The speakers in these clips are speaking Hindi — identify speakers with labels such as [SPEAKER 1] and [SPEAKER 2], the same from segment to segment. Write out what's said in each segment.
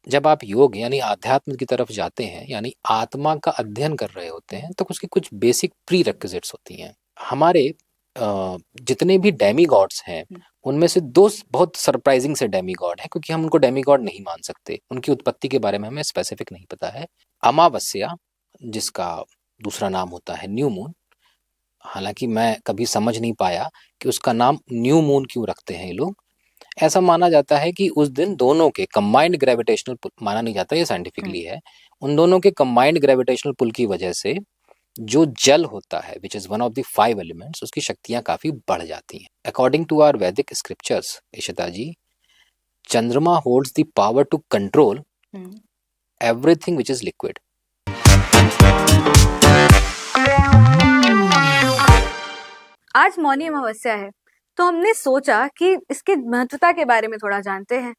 [SPEAKER 1] जब आप योग यानी आध्यात्म की तरफ जाते हैं, यानी आत्मा का अध्ययन कर रहे होते हैं, तो उसकी कुछ बेसिक प्री रेक्विजिट्स होती हैं। हमारे जितने भी डेमी गॉड्स हैं, उनमें से दो बहुत सरप्राइजिंग से डेमी गॉड हैं, क्योंकि हम उनको डेमी गॉड नहीं मान सकते। उनकी उत्पत्ति के बारे में हमें स्पेसिफिक नहीं पता है। अमावस्या, जिसका दूसरा नाम होता है न्यू मून, हालांकि मैं कभी समझ नहीं पाया कि उसका नाम न्यू मून क्यों रखते हैं ये लोग। ऐसा माना जाता है कि उस दिन दोनों के कंबाइंड ग्रेविटेशनल पुल, माना नहीं जाता, ये साइंटिफिकली है, उन दोनों के कंबाइंड ग्रेविटेशनल पुल की वजह से जो जल होता है, which is one of the 5 elements, उसकी शक्तियां काफी बढ़ जाती हैं। According to our Vedic scriptures, Ishita ji, Chandrama holds the power to control everything which is liquid.
[SPEAKER 2] आज मौनी अमावस्या है, तो हमने सोचा कि इसकी महत्वता के बारे में थोड़ा जानते हैं,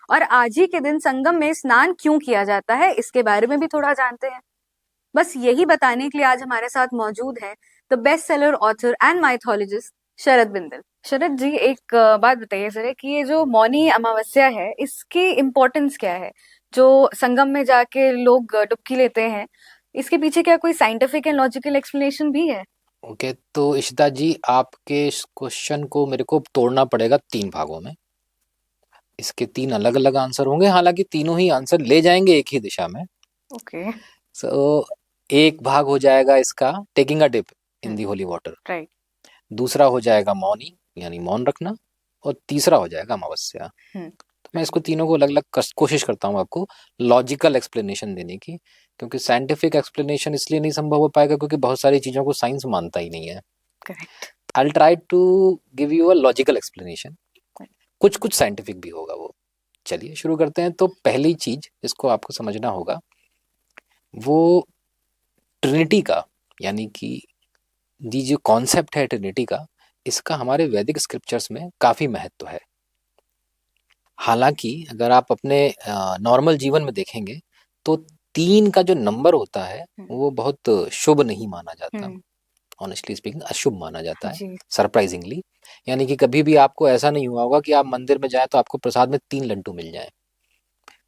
[SPEAKER 2] और आज ही के दिन संगम में स्नान क्यों किया जाता है इसके बारे में भी थोड़ा जानते हैं। बस यही बताने के लिए आज हमारे साथ मौजूद है the best seller author and mythologist Sharad Bindal. Sharad ji, एक बात बताइए सर कि ये जो मौनी अमावस्या है, इसकी इम्पोर्टेंस क्या है? जो संगम में जाके लोग डुबकी लेते हैं, इसके पीछे क्या कोई साइंटिफिक एंड लॉजिकल एक्सप्लेनेशन भी है?
[SPEAKER 1] ओके, तो इशिता जी, आपके इस क्वेश्चन को मेरे को तोड़ना पड़ेगा 3 भागों में। इसके 3 अलग अलग आंसर होंगे, हालांकि तीनों ही आंसर ले जाएंगे एक ही दिशा में।
[SPEAKER 2] ओके।
[SPEAKER 1] सो एक भाग हो जाएगा इसका taking a dip in the holy water,
[SPEAKER 2] right.
[SPEAKER 1] दूसरा हो जाएगा मौनी यानी मौन रखना, और तीसरा हो जाएगा अमावस्या। तो मैं इसको तीनों को अलग अलग कोशिश करता हूँ आपको लॉजिकल एक्सप्लेनेशन देने की, क्योंकि साइंटिफिक एक्सप्लेनेशन इसलिए नहीं संभव हो पाएगा क्योंकि बहुत सारी चीजों को साइंस मानता ही नहीं है।
[SPEAKER 2] Correct.
[SPEAKER 1] I will try to give you a logical explanation, कुछ कुछ साइंटिफिक भी होगा वो। चलिए शुरू करते हैं। तो पहली चीज जिसको आपको समझना होगा वो ट्रिनिटी का, यानी कि ये जो कॉन्सेप्ट है ट्रिनिटी का, इसका हमारे वैदिक स्क्रिप्चर्स में काफी महत्व है। हालांकि अगर आप अपने नॉर्मल जीवन में देखेंगे तो 3 का जो नंबर होता है वो बहुत शुभ नहीं माना जाता, ऑनेस्टली स्पीकिंग अशुभ माना जाता है सरप्राइजिंगली। यानी कि कभी भी आपको ऐसा नहीं हुआ होगा कि आप मंदिर में जाए तो आपको प्रसाद में 3 लड्डू मिल जाए,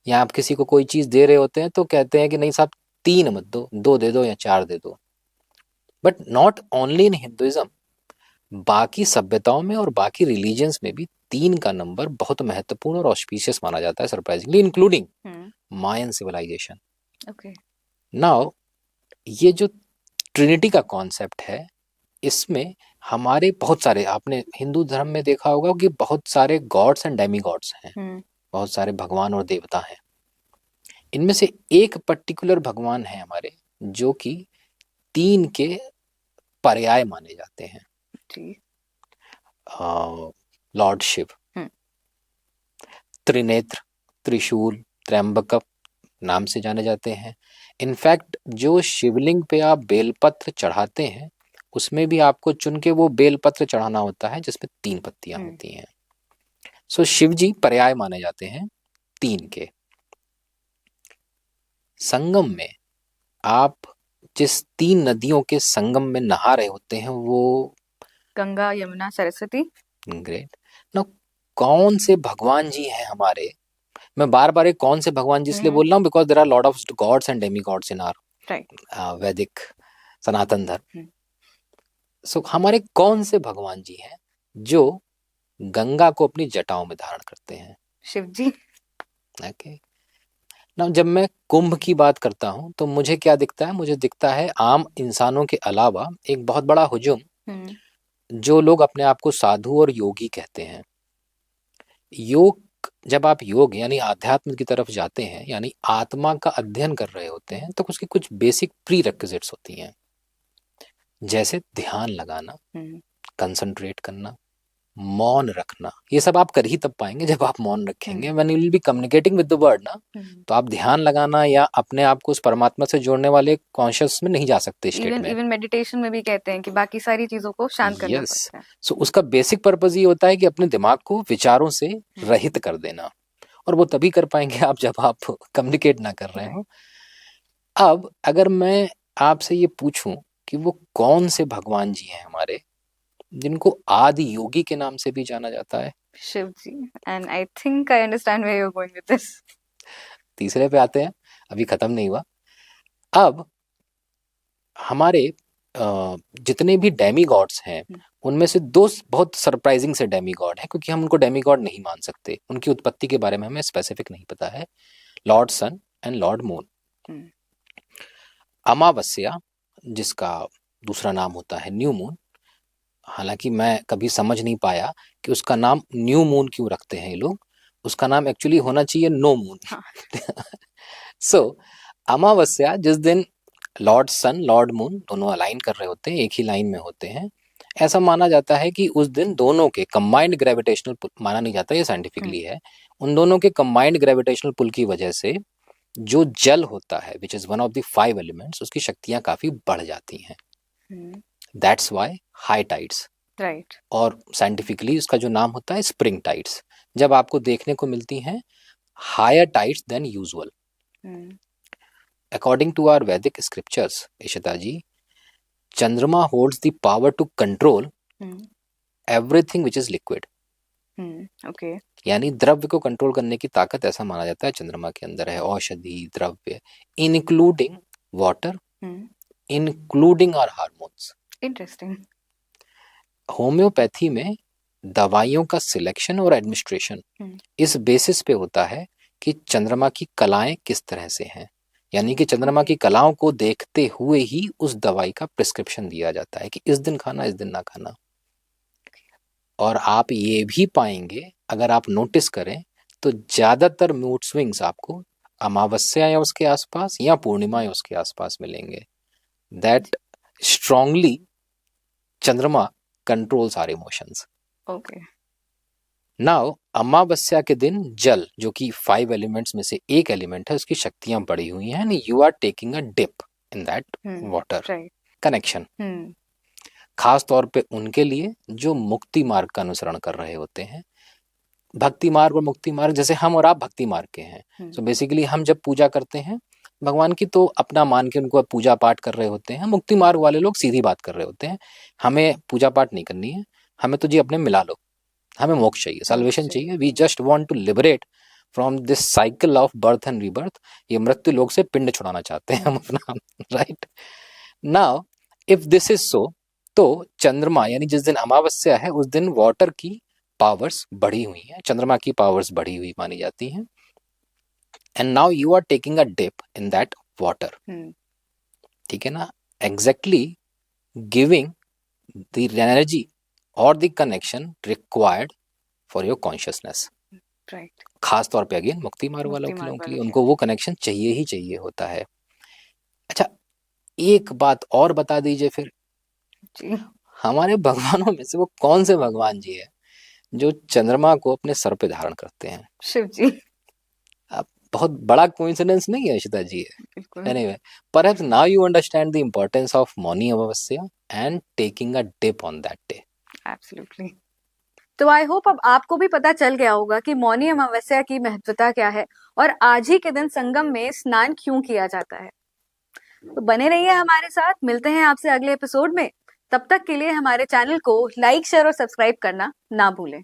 [SPEAKER 1] या आप किसी को कोई चीज दे रहे होते हैं तो कहते हैं कि नहीं साहब 3 मत दो, 2 दे दो या 4 दे दो। But not only in Hinduism, बाकी सभ्यताओं में और बाकी रिलीजन्स में भी 3 का नंबर बहुत महत्वपूर्ण और ऑस्पिशियस माना जाता है, सरप्राइजिंगली, इंक्लूडिंग मायन सिविलाइजेशन।
[SPEAKER 2] ओके।
[SPEAKER 1] नाउ ये जो ट्रिनिटी का कॉन्सेप्ट है, इसमें हमारे बहुत सारे, आपने हिंदू धर्म में देखा होगा कि बहुत सारे गॉड्स एंड डेमी गॉड्स हैं, बहुत सारे भगवान और देवता हैं। इनमें से एक पर्टिकुलर भगवान है हमारे जो कि 3 के पर्याय माने जाते हैं। लॉर्ड शिव, त्रिनेत्र, त्रिशूल, त्र्यंबक नाम से जाने जाते हैं। इनफैक्ट जो शिवलिंग पे आप बेलपत्र चढ़ाते हैं उसमें भी आपको चुन के वो बेलपत्र चढ़ाना होता है जिसमें 3 पत्तियां होती हैं। सो शिव जी पर्याय माने जाते हैं 3 के। संगम में आप जिस 3 नदियों के संगम में नहा रहे होते हैं वो
[SPEAKER 2] गंगा, यमुना, सरस्वती।
[SPEAKER 1] ग्रेट। ना कौन से भगवान जी हैं हमारे, मैं बार बार कौन से भगवान जी इसलिए बोल रहा हूँ because there are lot of gods and demi gods in our Vedic Sanatan धर्म। सो हमारे कौन से भगवान जी हैं जो गंगा को अपनी जटाओं में धारण करते हैं?
[SPEAKER 2] शिव जी।
[SPEAKER 1] ओके। ना जब मैं कुंभ की बात करता हूं तो मुझे क्या दिखता है? मुझे दिखता है आम इंसानों के अलावा एक बहुत बड़ा हुजूम जो लोग अपने आप को साधु और योगी कहते हैं। योग, जब आप योग यानी आध्यात्म की तरफ जाते हैं, यानी आत्मा का अध्ययन कर रहे होते हैं, तो उसकी कुछ बेसिक प्री रेक्विजिट्स होती हैं, जैसे ध्यान लगाना, कंसंट्रेट करना, मौन रखना। ये सब आप कर ही तब पाएंगे जब आप मौन रखेंगे। When you will be communicating with the word ना, तो आप ध्यान लगाना या अपने आप को उस परमात्मा से जोड़ने वाले कॉन्शियस में नहीं जा सकते स्टेट में।
[SPEAKER 2] इवन मेडिटेशन में भी कहते हैं कि बाकी सारी चीजों को शांत करना पड़ता है।
[SPEAKER 1] सो उसका बेसिक पर्पस ये होता है कि अपने दिमाग को विचारों से रहित कर देना, और वो तभी कर पाएंगे आप जब आप कम्युनिकेट ना कर रहे हो। अब अगर मैं आपसे ये पूछूं कि वो कौन से भगवान जी हैं हमारे जिनको आदि योगी के नाम से भी जाना जाता है?
[SPEAKER 2] Shiv ji. And I think I understand where you are going with this.
[SPEAKER 1] तीसरे पे आते हैं, अभी खत्म नहीं हुआ। अब हमारे जितने भी डेमी गॉड्स हैं उनमें से दो बहुत सरप्राइजिंग से डेमी गॉड हैं, क्योंकि हम उनको डेमी गॉड नहीं मान सकते, उनकी उत्पत्ति के बारे में हमें स्पेसिफिक नहीं पता है। Lord sun and lord moon. अमावस्या, जिसका दूसरा नाम होता है न्यू मून, हालांकि मैं कभी समझ नहीं पाया कि उसका नाम न्यू मून क्यों रखते हैं ये लोग, उसका नाम एक्चुअली होना चाहिए नो मून। सो अमावस्या, जिस दिन लॉर्ड सन लॉर्ड मून दोनों अलाइन कर रहे होते हैं, एक ही लाइन में होते हैं, ऐसा माना जाता है कि उस दिन दोनों के कंबाइंड ग्रेविटेशनल पुल, माना नहीं जाता, ये साइंटिफिकली है, उन दोनों के कंबाइंड ग्रेविटेशनल पुल की वजह से जो जल होता है which is one of the 5 elements, उसकी शक्तियां काफी बढ़ जाती हैं। That's why high tides,
[SPEAKER 2] right.
[SPEAKER 1] और साइंटिफिकली उसका जो नाम होता है स्प्रिंग टाइड्स, जब आपको देखने को मिलती हैं higher tides than usual. According to our Vedic scriptures, Ishita ji, Chandrama holds the power to control everything which is liquid.
[SPEAKER 2] Okay.
[SPEAKER 1] यानी द्रव्य को कंट्रोल करने की ताकत ऐसा माना जाता है चंद्रमा के अंदर है, औषधि द्रव्य, including water, including our hormones.
[SPEAKER 2] Interesting.
[SPEAKER 1] Homeopathy में दवाइयों का सिलेक्शन और एडमिनिस्ट्रेशन इस बेसिस पे होता है कि चंद्रमा की कलाएं किस तरह से हैं, यानी कि चंद्रमा की कलाओं को देखते हुए ही उस दवाई का प्रिस्क्रिप्शन दिया जाता है कि इस दिन खाना इस दिन ना खाना। और आप ये भी पाएंगे, अगर आप नोटिस करें तो ज्यादातर मूड स्विंग्स आपको अमावस्या या उसके आसपास या पूर्णिमा या उसके आसपास मिलेंगे। That strongly Chandrama controls our emotions.
[SPEAKER 2] Okay.
[SPEAKER 1] Now अमावस्या के दिन जल, जो कि 5 एलिमेंट्स में से एक एलिमेंट है, उसकी शक्तियां बढ़ी हुई हैं, you are taking a dip in that water connection. खास तौर पे उनके लिए जो मुक्ति मार्ग का अनुसरण कर रहे होते हैं। भक्ति मार्ग और मुक्ति मार्ग, जैसे हम और आप भक्ति मार्ग के हैं, सो बेसिकली हम जब पूजा करते हैं भगवान की तो अपना मान के उनको पूजा पाठ कर रहे होते हैं। मुक्ति मार्ग वाले लोग सीधी बात कर रहे होते हैं, हमें पूजा पाठ नहीं करनी है, हमें तो जी अपने मिला लो, हमें मोक्ष चाहिए, सल्वेशन चाहिए, we just want to liberate from this cycle of birth and rebirth. ये मृत्यु लोग से पिंड छुड़ाना चाहते हैं हम अपना, right. Now if this is so, तो चंद्रमा यानी जिस दिन अमावस्या है उस दिन वाटर की पावर्स बढ़ी हुई हैं, चंद्रमा की पावर्स बढ़ी हुई मानी जाती हैं। And now you are taking a dip in that water, ठीक है ना, एग्जैक्टली गिविंग द एनर्जी और the connection required for your consciousness.
[SPEAKER 2] Right.
[SPEAKER 1] खास तौर पे अगेन मुक्ति मार्ग वालों के लोगों के लिए उनको वो कनेक्शन चाहिए ही चाहिए होता है। अच्छा, एक बात और बता दीजिए फिर
[SPEAKER 2] जी।
[SPEAKER 1] हमारे भगवानों में से वो कौन से भगवान जी है जो चंद्रमा को अपने सर पे धारण करते हैं?
[SPEAKER 2] शिव जी।
[SPEAKER 1] अब बहुत बड़ा कोइंसिडेंस नहीं है इशिता जी?
[SPEAKER 2] बिल्कुल।
[SPEAKER 1] Anyway, perhaps now you understand the importance of Mauni Amavasya and taking a dip on that day.
[SPEAKER 2] Absolutely. तो आई होप अब आपको भी पता चल गया होगा कि मौनी अमावस्या की महत्वता क्या है और आज ही के दिन संगम में स्नान क्यों किया जाता है। तो बने रहिए हमारे साथ, मिलते हैं आपसे अगले एपिसोड में। तब तक के लिए हमारे चैनल को लाइक शेयर और सब्सक्राइब करना ना भूलें।